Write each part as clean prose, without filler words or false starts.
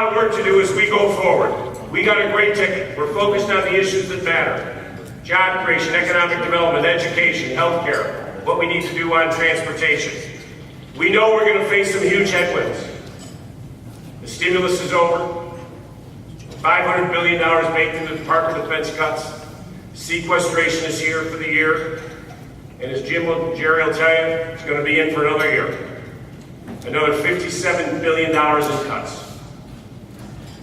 lot of work to do as we go forward. We got a great ticket. We're focused on the issues that matter. Job creation, economic development, education, healthcare, what we need to do on transportation. We know we're going to face some huge headwinds. The stimulus is over. $500 billion baked into the Department of Defense cuts. Sequestration is here for the year. And as Jerry will tell you, it's going to be in for another year. Another $57 billion in cuts.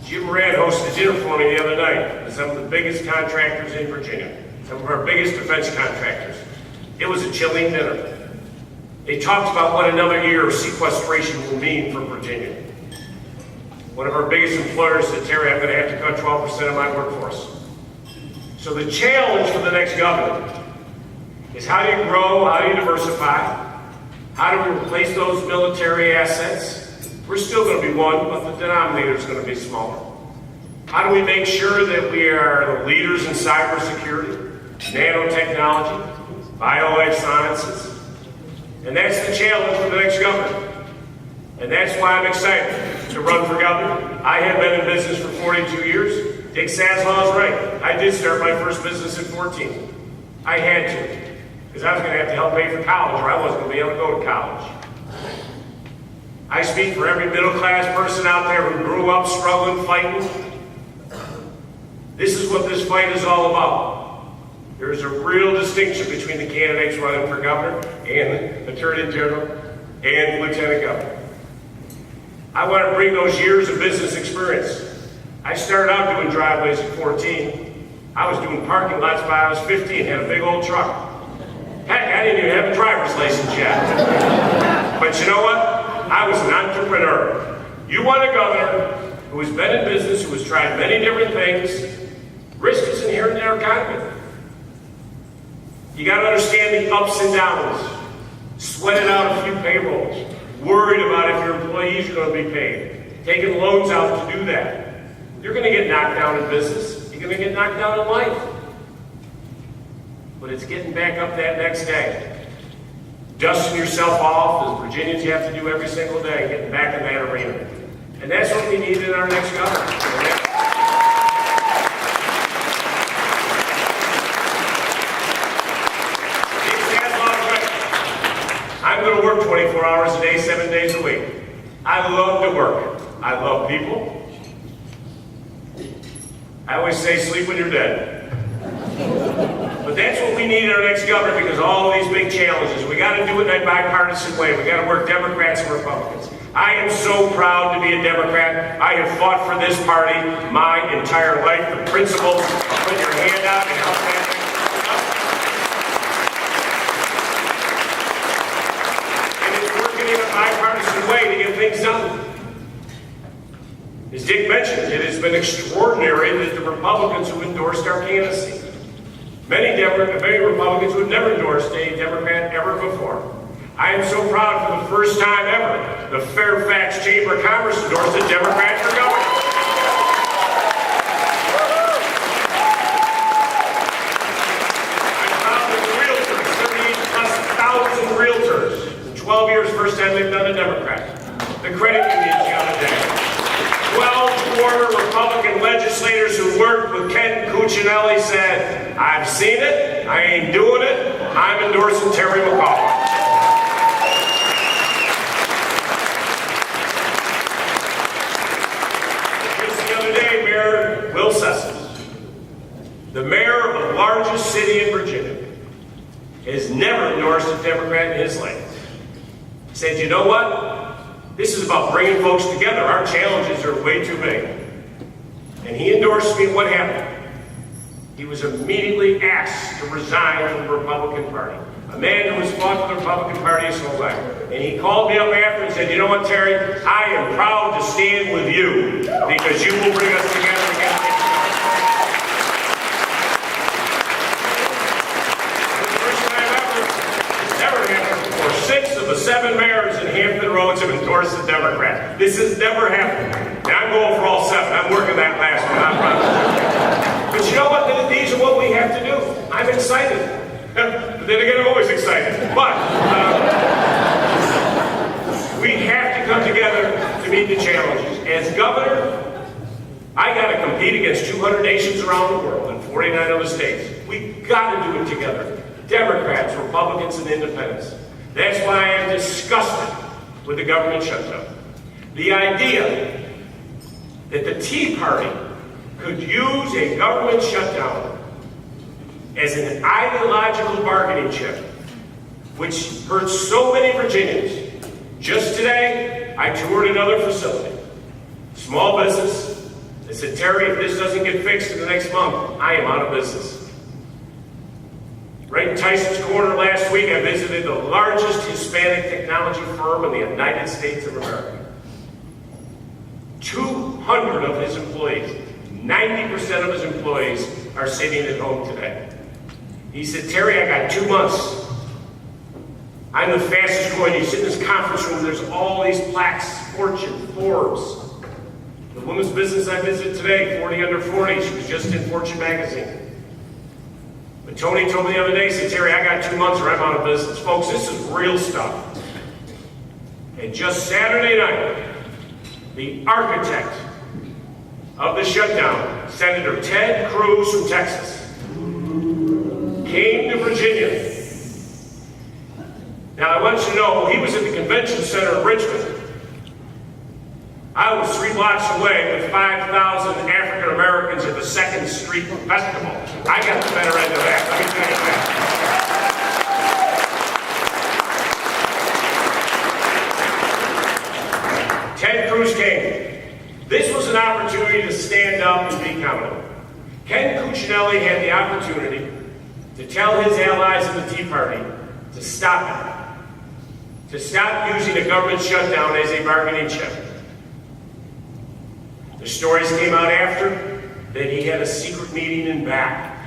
Jim Moran hosted a dinner for me the other night with some of the biggest contractors in Virginia, some of our biggest defense contractors. It was a chilling dinner. They talked about what another year of sequestration will mean for Virginia. One of our biggest employers said, Terry, I'm going to have to cut 12% of my workforce. So the challenge for the next governor is how do you grow, how do you diversify, how do we replace those military assets? We're still going to be one, but the denominator is going to be smaller. How do we make sure that we are the leaders in cybersecurity, nanotechnology, bio-life sciences? And that's the challenge for the next governor. And that's why I'm excited to run for governor. I have been in business for 42 years. Dick Saslaw's right. I did start my first business at 14. I had to, because I was going to have to help pay for college, or I wasn't going to be able to go to college. I speak for every middle-class person out there who grew up struggling, fighting. This is what this fight is all about. There is a real distinction between the candidates running for governor and attorney general and lieutenant governor. I want to bring those years of business experience. I started out doing driveways at 14. I was doing parking lots by I was 15, had a big old truck. Heck, I didn't even have a driver's license yet. But you know what? I was an entrepreneur. You want a governor who has been in business, who has tried many different things. Risk is inherent in our economy. You got to understand the ups and downs. Sweating out a few payrolls. Worried about if your employees are going to be paid. Taking loans out to do that. You're going to get knocked down in business. You're going to get knocked down in life. But it's getting back up that next day. Dusting yourself off, as Virginians you have to do every single day, getting back in that arena. And that's what we need in our next governor. I'm going to work 24 hours a day, 7 days a week. I love to work. I love people. I always say sleep when you're dead. But that's what we need in our next governor, because all of these big challenges, we got to do it in a bipartisan way. We got to work Democrats and Republicans. I am so proud to be a Democrat. I have fought for this party my entire life. The principles of put your hand out and help that. And it's working in a bipartisan way to get things done. As Dick mentioned, it has been extraordinary that the Republicans who endorsed our candidacy. Many Republicans who have never endorsed a Democrat ever before. I am so proud for the first time ever, the Fairfax Chamber of Commerce endorsed a Democrat for governor. I'm proud that the realtors, 38,000 realtors, in 12 years, first time they've done a Democrat. The credit unions the other day. 12 former Republican legislators who worked with Ken Cuccinelli said, I've seen it, I ain't doing it, I'm endorsing Terry McAuliffe. Just the other day, Mayor Will Sessions, the mayor of the largest city in Virginia, has never endorsed a Democrat in his life. He said, you know what? This is about bringing folks together. Our challenges are way too big. And he endorsed me. What happened? He was immediately asked to resign from the Republican Party. A man who has fought for the Republican Party his whole life. And he called me up after and said, you know what, Terry? I am proud to stand with you because you will bring us together again. The first time ever, it's never happened before. 6 of the 7 mayors in Hampton Roads have endorsed a Democrat. This has never happened. And I'm going for all 7. I'm working that last one, I promise. But you know what? These are what we have to do. I'm excited. But then again, I'm always excited. But we have to come together to meet the challenges. As governor, compete against 200 nations around the world and 49 other states. We've got to do it together. Democrats, Republicans, and independents. That's why I am disgusted with the government shutdown. The idea that the Tea Party could use a government shutdown as an ideological bargaining chip, which hurts so many Virginians. Just today, I toured another facility, small business. I said, Terry, if this doesn't get fixed in the next month, I am out of business. Right in Tyson's Corner last week, I visited the largest Hispanic technology firm in the United States of America. 200 of his employees, 90% of his employees are sitting at home today. He said, Terry, I got 2 months. I'm the fastest growing. You sit in this conference room, there's all these plaques, Fortune, Forbes. The woman's business I visited today, 40 under 40, she was just in Fortune magazine. But Tony told me the other day, he said, Terry, I got 2 months or I'm out of business. Folks, this is real stuff. And just Saturday night, the architect of the shutdown, Senator Ted Cruz from Texas, came to Virginia. Now, I want you to know, he was at the convention center in Richmond. I was 3 blocks away with 5,000 African Americans at the 2nd Street Festival. I got the better end of that, let me tell you that. Ted Cruz came. This was an opportunity to stand up and be accountable. Ken Cuccinelli had the opportunity to tell his allies in the Tea Party to stop it, to stop using a government shutdown as a bargaining chip. The stories came out after that he had a secret meeting in back.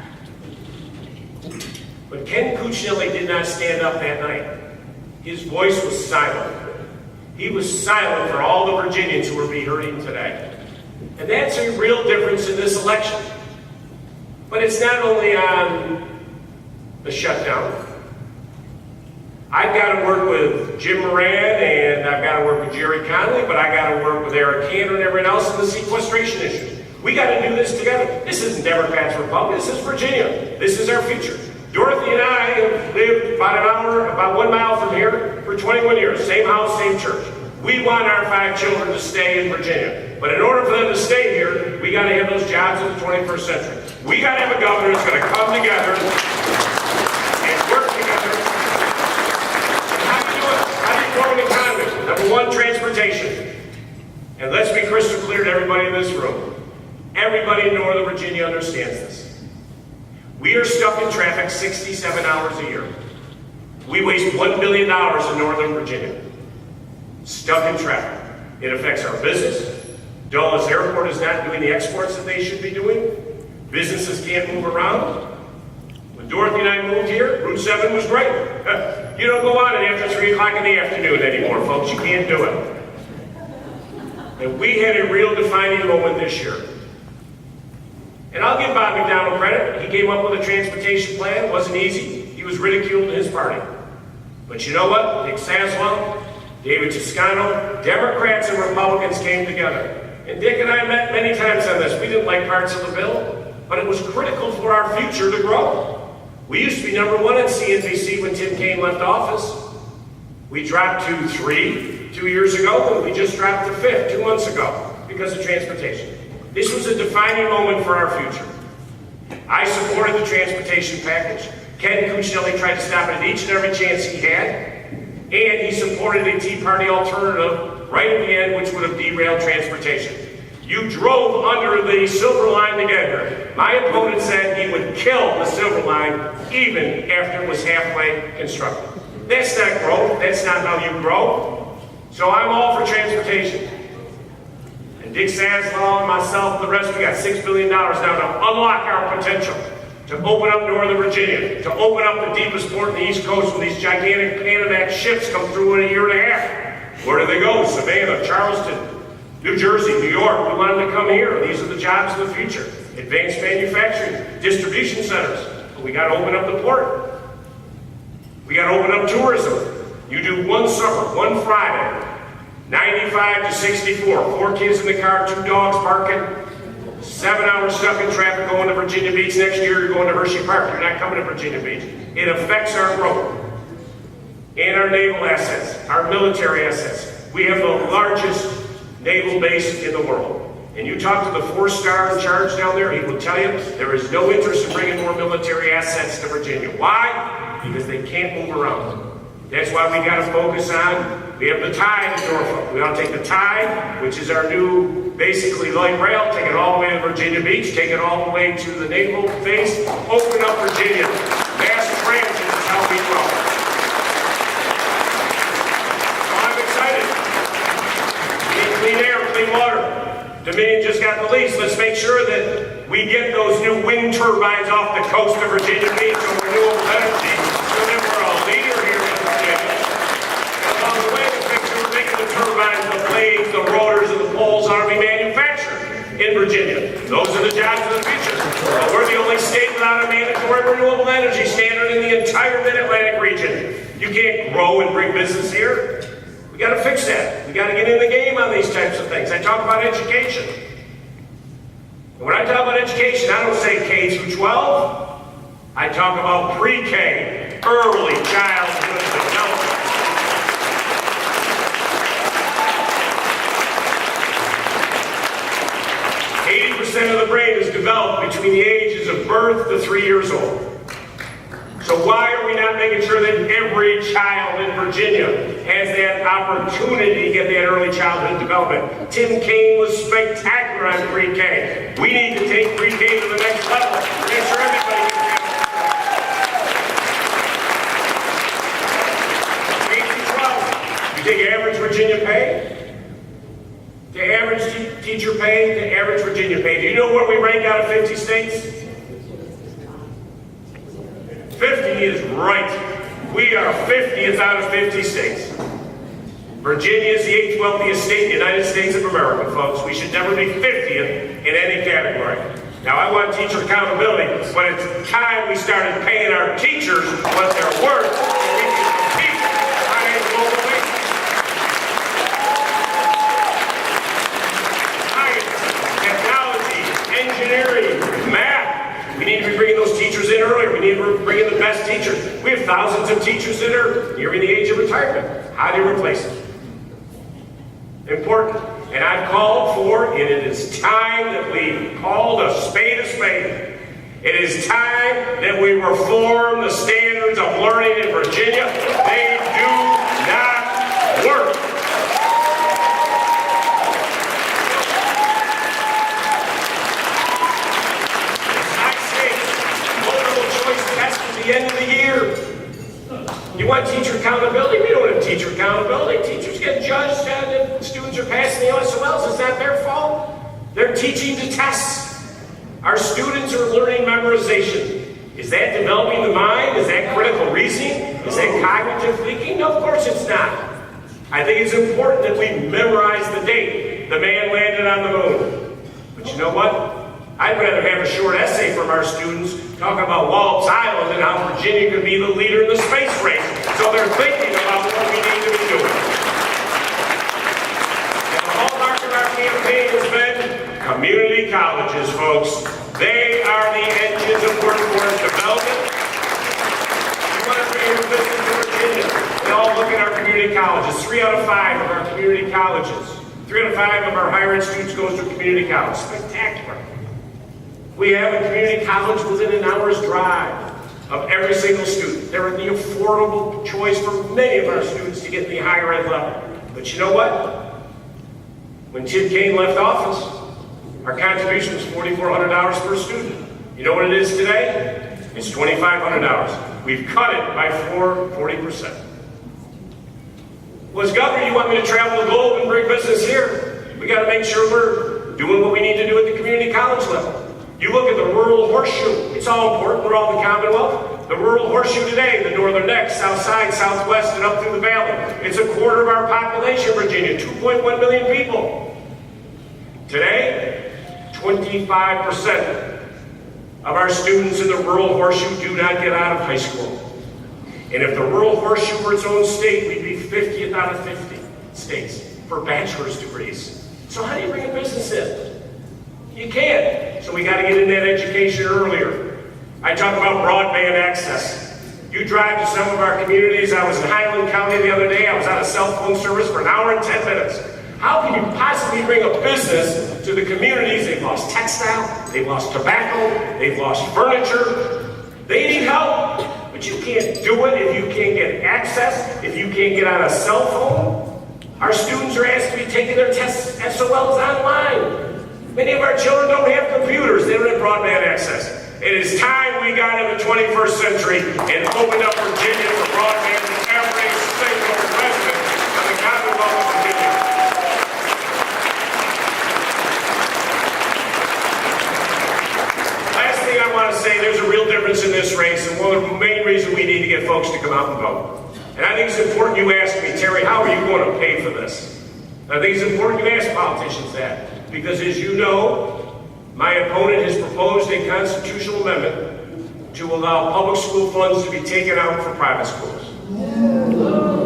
But Ken Cuccinelli did not stand up that night. His voice was silent. He was silent for all the Virginians who were being hurting today. And that's a real difference in this election. But it's not only on the shutdown. I've got to work with Jim Moran and I've got to work with Jerry Connolly, but I got to work with Eric Cantor and everyone else in the sequestration issue. We got to do this together. This isn't Democrats, Republicans, this is Virginia. This is our future. Dorothy and I have lived about 1 mile from here for 21 years. Same house, same church. We want our 5 children to stay in Virginia. But in order for them to stay here, we got to have those jobs in the 21st century. We got to have a governor who's going to come together and work together. Number 1, transportation. And let's be crystal clear to everybody in this room. Everybody in Northern Virginia understands this. We are stuck in traffic 67 hours a year. We waste $1 billion in Northern Virginia. Stuck in traffic. It affects our business. Dulles Airport is not doing the exports that they should be doing. Businesses can't move around. When Dorothy and I moved here, Route 7 was great. You don't go on it after 3 o'clock in the afternoon anymore, folks. You can't do it. And we had a real defining moment this year. And I'll give Bob McDonnell credit. He came up with a transportation plan. It wasn't easy. He was ridiculed in his party. But you know what? Dick Saslow, David Toscano, Democrats and Republicans came together. And Dick and I met many times on this. We didn't like parts of the bill, but it was critical for our future to grow. We used to be number 1 at CNBC when Tim Kaine left office. We dropped to 3 2 years ago, and we just dropped to 5th 2 months ago because of transportation. This was a defining moment for our future. I supported the transportation package. Ken Cuccinelli tried to stop it at each and every chance he had, and he supported a Tea Party alternative right at the end, which would have derailed transportation. You drove under the Silver Line to get here. My opponent said he would kill the Silver Line even after it was halfway constructed. That's not growth. That's not how you grow. So I'm all for transportation. And Dick Saslow and myself and the rest, we got $6 billion now to unlock our potential, to open up Northern Virginia, to open up the deepest port in the East Coast when these gigantic Panamax ships come through in a year and a half. Where do they go? Savannah, Charleston, New Jersey, New York. We want them to come here. These are the jobs of the future. Advanced manufacturing, distribution centers. But we got to open up the port. We got to open up tourism. You do one summer, one Friday, 95 to 64, 4 kids in the car, 2 dogs barking. 7 hours stuck in traffic going to Virginia Beach. Next year you're going to Hershey Park. You're not coming to Virginia Beach. It affects our growth and our naval assets, our military assets. We have the largest naval base in the world. And you talk to the 4-star in charge down there, he will tell you there is no interest in bringing more military assets to Virginia. Why? Because they can't move around. That's why we got to focus on, we have the tide in Norfolk. We ought to take the tide, which is our new, basically, light rail, take it all the way to Virginia Beach, take it all the way to the naval base, open up Virginia. Mass transit is how we grow. So I'm excited. We need clean air, clean water. Dominion just got the lease. Let's make sure that we get those new wind turbines off the coast of Virginia Beach on renewable energy, so that we're a leader here in Virginia. And along the way, let's make sure we're making the turbines, the blades, the rotors, and the poles ought to be manufactured in Virginia. Those are the jobs of the future. We're the only state without a mandatory renewable energy standard in the entire Mid-Atlantic region. You can't grow and bring business here. We got to fix that. We got to get in the game on these types of things. I talk about education. And when I talk about education, I don't say K through 12. I talk about pre-K, early childhood development. 80% of the brain is developed between the ages of birth to 3 years old. So why are we not making sure that every child in Virginia has that opportunity to get that early childhood development? Tim Kaine was spectacular on pre-K. We need to take pre-K to the next level. Make sure everybody gets that. K-12. You take average Virginia pay, the average teacher pay, the average Virginia pay. Do you know where we rank out of 50 states? 50 is right. We are 50th out of 50 states. Virginia is the 8th wealthiest state in the United States of America, folks. We should never be 50th in any category. Now, I want teacher accountability, but it's time we started paying our teachers what they're worth so we can compete on a global basis. Science, technology, engineering, math. We need to be bringing those teachers in earlier. We need to be bringing the best teachers. We have thousands of teachers that are nearing the age of retirement. How do you replace them? Important. And I've called for, and it is time that we called a spade a spade. It is time that we reform the standards of learning in Virginia. They do not work. End of the year. You want teacher accountability? We don't have teacher accountability. Teachers get judged and students are passing the SOLs. It's not their fault. They're teaching to tests. Our students are learning memorization. Is that developing the mind? Is that critical reasoning? Is that cognitive thinking? No, of course it's not. I think it's important that we memorize the date the man landed on the moon. But you know what? I'd rather have a short essay from our students talking about Walt's Island and how Virginia could be the leader in the space race. So they're thinking about what we need to be doing. And the hallmark of our campaign has been community colleges, folks. They are the engines of workforce development. We want to bring your business to Virginia. We all look at our community colleges. 3 out of 5 of our community colleges. 3 out of 5 of our higher ed students goes to a community college. Spectacular. We have a community college within an hour's drive of every single student. They're the affordable choice for many of our students to get to the higher ed level. But you know what? When Tim Kaine left office, our contribution was $4,400 per student. You know what it is today? It's $2,500. We've cut it by 40%. Well, as governor, you want me to travel the globe and bring business here? We got to make sure we're doing what we need to do at the community college level. You look at the rural horseshoe. It's all important. We're all in the Commonwealth. The rural horseshoe today, the northern neck, south side, southwest, and up through the valley. It's a quarter of our population, Virginia, 2.1 million people. Today, 25% of our students in the rural horseshoe do not get out of high school. And if the rural horseshoe were its own state, we'd be 50th out of 50 states for bachelor's degrees. So how do you bring a business in? You can't. So we got to get in that education earlier. I talk about broadband access. You drive to some of our communities. I was in Highland County the other day. I was on a cell phone service for an hour and 10 minutes. How can you possibly bring a business to the communities? They've lost textile, they've lost tobacco, they've lost furniture. They need help, but you can't do it if you can't get access, if you can't get on a cell phone. Our students are asked to be taking their tests, SOLs online. Many of our children don't have computers, they don't have broadband access. It is time we got in the 21st century and opened up Virginia for broadband to every single resident of the Commonwealth of Virginia. Last thing I want to say, there's a real difference in this race, and one of the main reasons we need to get folks to come out and vote. And I think it's important you ask me, Terry, how are you going to pay for this? I think it's important you ask politicians that, because as you know, my opponent has proposed a constitutional amendment to allow public school funds to be taken out for private schools.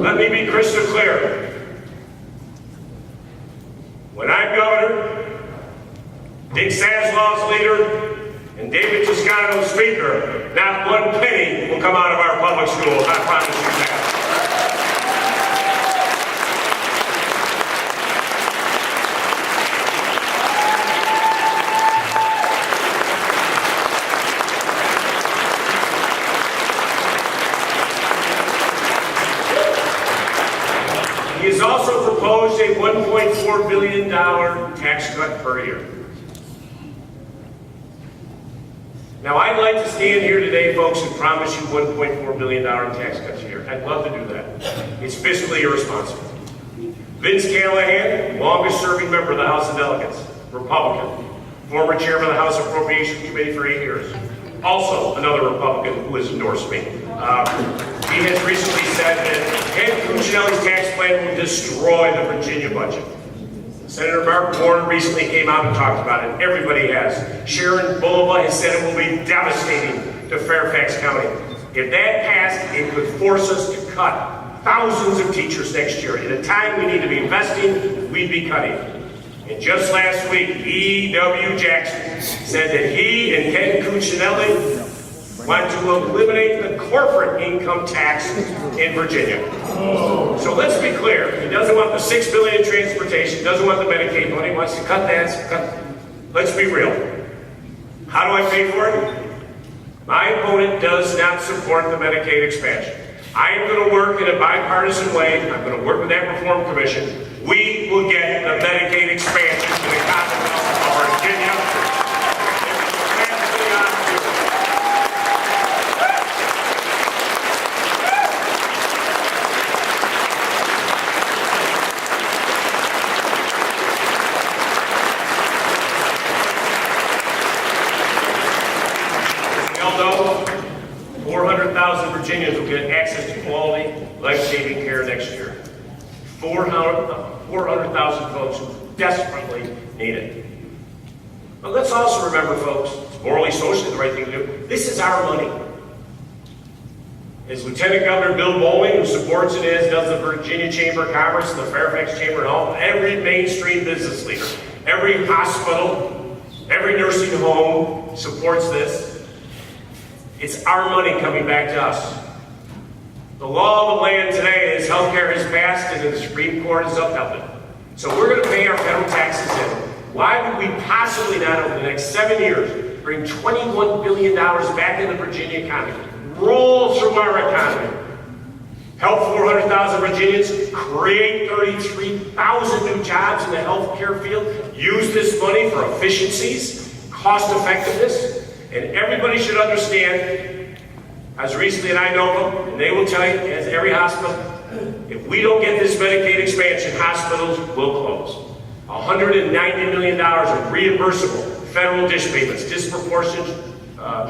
Let me be crystal clear. When I'm governor, Dick Saslaw's leader, and David Toscano's speaker, not one penny will come out of our public schools. I promise you that. He has also proposed a $1.4 billion tax cut per year. Now, I'd like to stand here today, folks, and promise you $1.4 billion tax cuts a year. I'd love to do that. It's fiscally irresponsible. Vince Callahan, longest-serving member of the House of Delegates, Republican, former chairman of the House Appropriations Committee for 8 years, also another Republican who has endorsed me. He has recently said that Ken Cuccinelli's tax plan will destroy the Virginia budget. Senator Mark Warren recently came out and talked about it. Everybody has. Sharon Bulova has said it will be devastating to Fairfax County. If that passed, it could force us to cut thousands of teachers next year. At a time we need to be investing, we'd be cutting. And just last week, E.W. Jackson said that he and Ken Cuccinelli want to eliminate the corporate income tax in Virginia. So let's be clear. He doesn't want the $6 billion in transportation, he doesn't want the Medicaid money, he wants to cut that. Let's be real. How do I pay for it? My opponent does not support the Medicaid expansion. I am going to work in a bipartisan way. I'm going to work with that Reform Commission. We will get the Medicaid expansion to the Commonwealth of Virginia. Although 400,000 Virginians will get access to quality, life-saving care next year. 400,000 folks who desperately need it. But let's also remember, folks, it's morally, socially the right thing to do. This is our money. As Lieutenant Governor Bill Bowling, who supports it, as does the Virginia Chamber of Commerce, the Fairfax Chamber, and all, every mainstream business leader, every hospital, every nursing home supports this. It's our money coming back to us. The law of the land today is healthcare has passed and the Supreme Court has upheld it. So we're going to pay our federal taxes in. Why would we possibly not, over the next 7 years, bring $21 billion back in the Virginia economy, roll through our economy, help 400,000 Virginians, create 33,000 new jobs in the healthcare field, use this money for efficiencies, cost effectiveness, and everybody should understand, as recently as I know them, and they will tell you, as every hospital, if we don't get this Medicaid expansion, hospitals will close. $190 million of reimbursable federal dish payments, disproportionate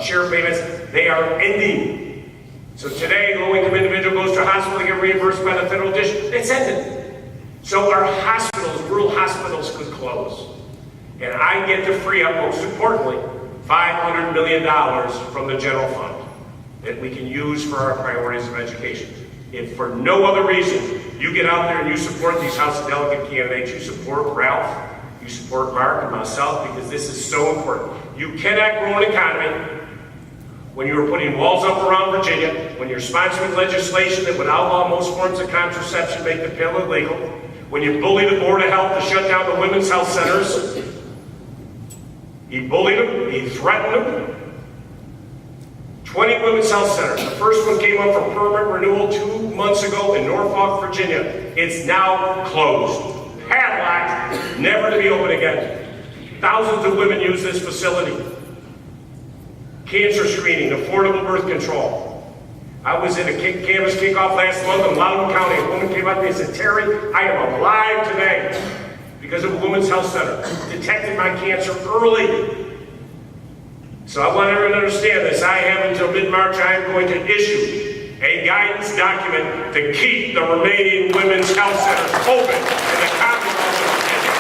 share payments, they are ending. So today, low-income individual goes to a hospital to get reimbursed by the federal dish, it's ended. So our hospitals, rural hospitals, could close. And I get to free up, most importantly, $500 million from the general fund that we can use for our priorities of education. If for no other reason you get out there and you support these House of Delegate candidates, you support Ralph, you support Mark and myself because this is so important. You cannot grow an economy when you are putting walls up around Virginia, when you're sponsoring legislation that would outlaw most forms of contraception, make the pill illegal, when you bully the Board of Health to shut down the women's health centers. He bullied them, he threatened them. 20 women's health centers. The first one came up for permit renewal 2 months ago in Norfolk, Virginia. It's now closed, padlocked, never to be open again. Thousands of women use this facility. Cancer screening, affordable birth control. I was at a campus kickoff last month in Loudoun County. A woman came up to me and said, Terry, I am alive today because of a women's health center. Detected my cancer early. So I want everyone to understand this. I have until mid-March, I am going to issue a guidance document to keep the remaining women's health centers open in the Commonwealth of Virginia.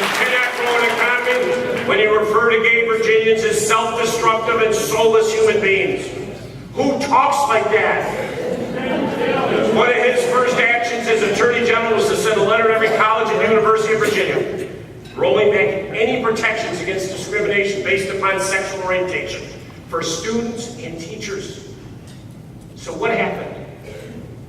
You cannot grow an economy when you refer to gay Virginians as self-destructive and soulless human beings. Who talks like that? One of his first actions as Attorney General was to send a letter to every college and University of Virginia, rolling back any protections against discrimination based upon sexual orientation for students and teachers. So what happened?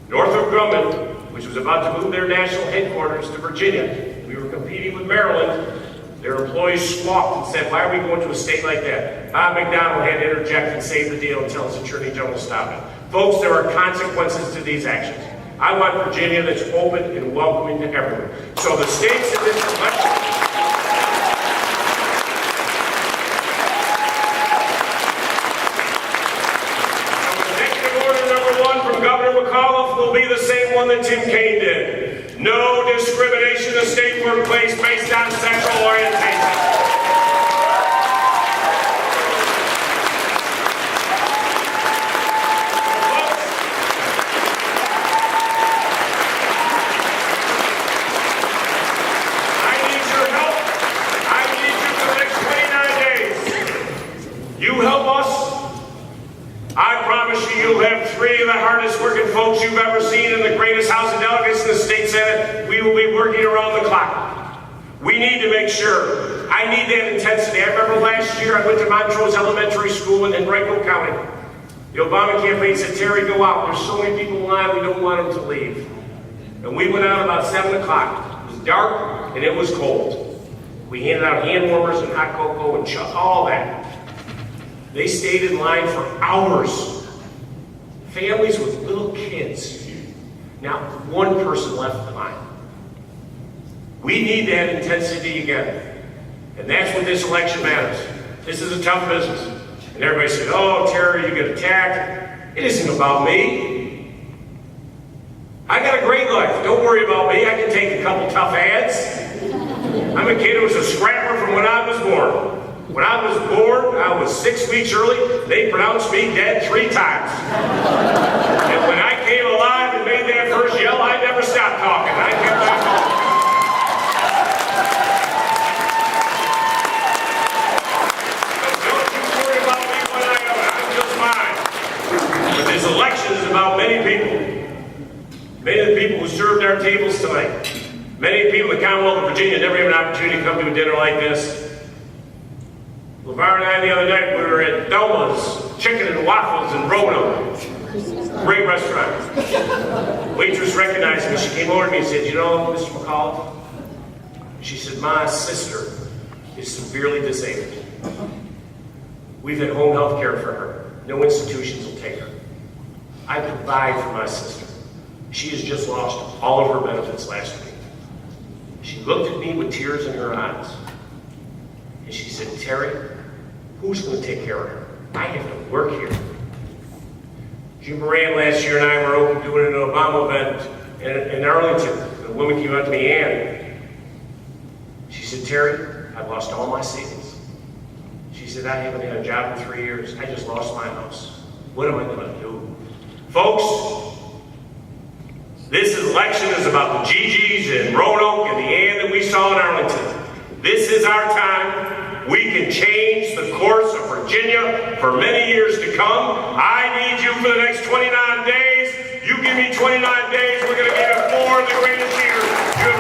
Northrop Grumman, which was about to move their national headquarters to Virginia, we were competing with Maryland. Their employees squawked and said, why are we going to a state like that? Bob McDonnell had to interject and save the deal and tell his Attorney General to stop it. Folks, there are consequences to these actions. I want Virginia that's open and welcoming to everyone. So the states in this election... Executive order number 1 from Governor McAuliffe will be the same one that Tim Kaine did. No discrimination in the state workplace based on sexual orientation. I need your help. I need you for the next 29 days. You help us. I promise you, you'll have 3 of the hardest working folks you've ever seen in the greatest House of Delegates in the state Senate. We will be working around the clock. We need to make sure. I need that intensity. I remember last year I went to Montrose Elementary School in Henrico County. The Obama campaign said, Terry, go out. There's so many people in line, we don't want them to leave. And we went out about 7 o'clock. It was dark and it was cold. We handed out hand warmers and hot cocoa and all that. They stayed in line for hours. Families with little kids. Not one person left the line. We need that intensity again. And that's what this election matters. This is a tough business. And everybody said, oh, Terry, you get attacked. It isn't about me. I got a great life. Don't worry about me. I can take a couple tough ads. I'm a kid who was a scrapper from when I was born. When I was born, I was 6 weeks early. They pronounced me dead 3 times. And when I came alive and made that first yell, I never stopped talking. I kept on talking. So don't you worry about me when I am. I'm just mine. But this election is about many people. Many of the people who served our tables tonight. Many people in the Commonwealth of Virginia never had an opportunity to come to a dinner like this. LeVar and I the other night, we were at Doma's Chicken and Waffles in Roanoke. Great restaurant. Waitress recognized me. She came over to me and said, you know, Mr. McAuliffe? She said, my sister is severely disabled. We've had home health care for her. No institutions will take her. I provide for my sister. She has just lost all of her benefits last week. She looked at me with tears in her eyes. And she said, Terry, who's going to take care of her? I have to work here. Jim Moran last year and I were doing an Obama event in Arlington. And a woman came up to me, Ann. She said, Terry, I've lost all my savings. She said, I haven't had a job in 3 years. I just lost my house. What am I going to do? Folks, this election is about the Gigi's and Roanoke and the Ann that we saw in Arlington. This is our time. we can change the course of Virginia for many years to come. I need you for the next 29 days. You give me 29 days, we're going to give you 4 of the greatest years you